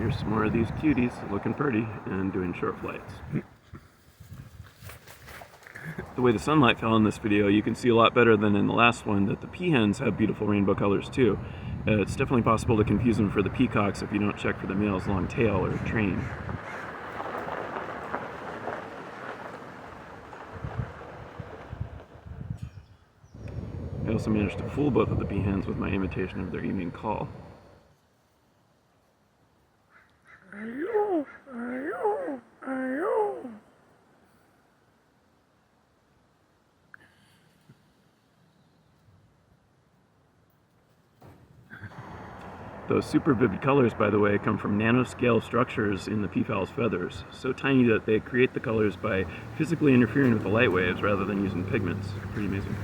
Here's some more of these cuties looking pretty and doing short flights. The way the sunlight fell in this video, you can see a lot better than in the last one that the peahens have beautiful rainbow colors too. It's definitely possible to confuse them for the peacocks if you don't check for the male's long tail or train. I also managed to fool both of the peahens with my imitation of their evening call. Those super vivid colors, by the way, come from nanoscale structures in the peafowl's feathers, so tiny that they create the colors by physically interfering with the light waves rather than using pigments. Pretty amazing.